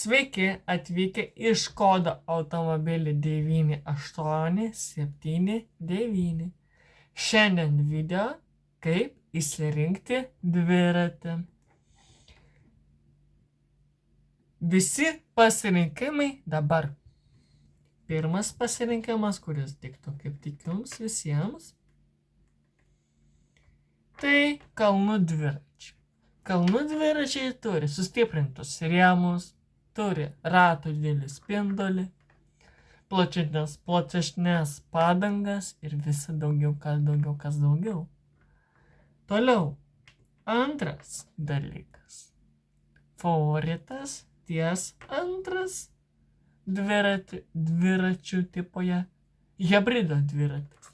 Sveiki atvykę į Škoda automobilį 9879. Šiandien video, kaip įsirinkti dviratį. Visi pasirinkimai dabar. Pirmas pasirinkimas, kuris tiktų kaip tik jums visiems, tai kalnų dviračiai. Kalnų dviračiai turi sustiprintus rėmus, turi ratų didelį spindulį, platesnes padangas ir visi daugiau. Toliau, antras dalykas. Favoritas ties antras dviračių tipoje hibrido dviratis.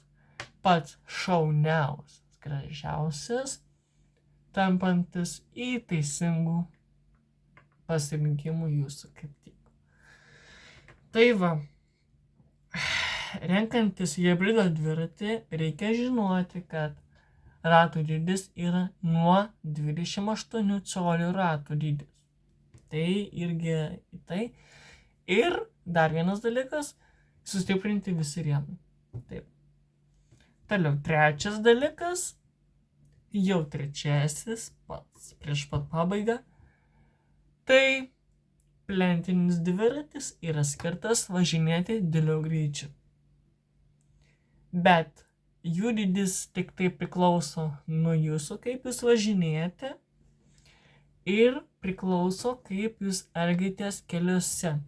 Pats šauniausias, gražiausias, tampantis į teisingų pasirinkimų jūsų kaip tik. Tai va, renkantis hibrido dviratį reikia žinoti, kad ratų dydis yra nuo 28 colių ratų dydis. Tai irgi tai. Ir dar vienas dalykas - sustiprinti visi rėmai. Taip. Toliau, trečias dalykas, jau trečiasis, prieš pat pabaigą, tai plentinis dviratis yra skirtas važinėti dideliu greičiu. Bet jų dydis tik tai priklauso nuo jūsų, kaip jūs važinėjate, ir priklauso, kaip jūs elgiatės keliuose.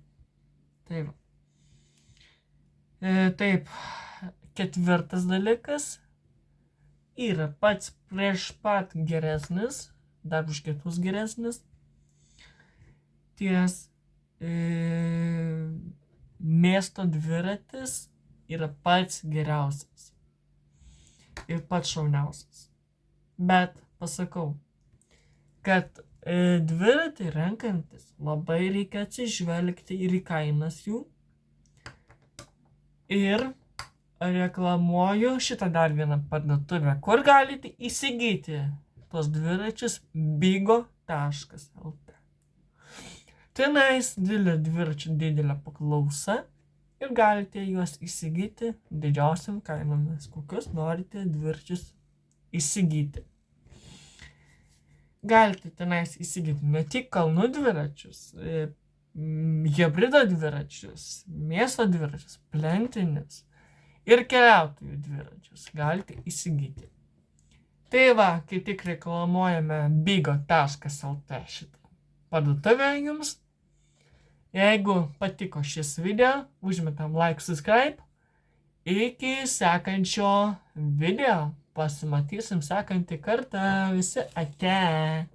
Taip, ketvirtas dalykas yra pats prieš pat geresnis, dar už kitus geresnis, ties miesto dviratis yra pats geriausias ir pats šauniausias. Bet pasakau, kad dviratį renkantis labai reikia atsižvelgti ir į kainas jų. Ir reklamuoju šitą dar vieną parduotuvę, kur galite įsigyti tuos dviračius bigo.lt. Tenais dviračių didelė paklausa ir galite juos įsigyti didžiausiam kainomis, kokius norite dviračius įsigyti. Galite tenais įsigyti ne tik kalnų dviračius, hibrido dviračius, miesto dviračius, plentinis ir keliautojų dviračius galite įsigyti. Tai va, kai tik reklamuojame bigo.lt šitą parduotuvę jums. Jeigu patiko šis video, užmetam like, subscribe. Iki sekančio video. Pasimatysim sekantį kartą. Visi ate.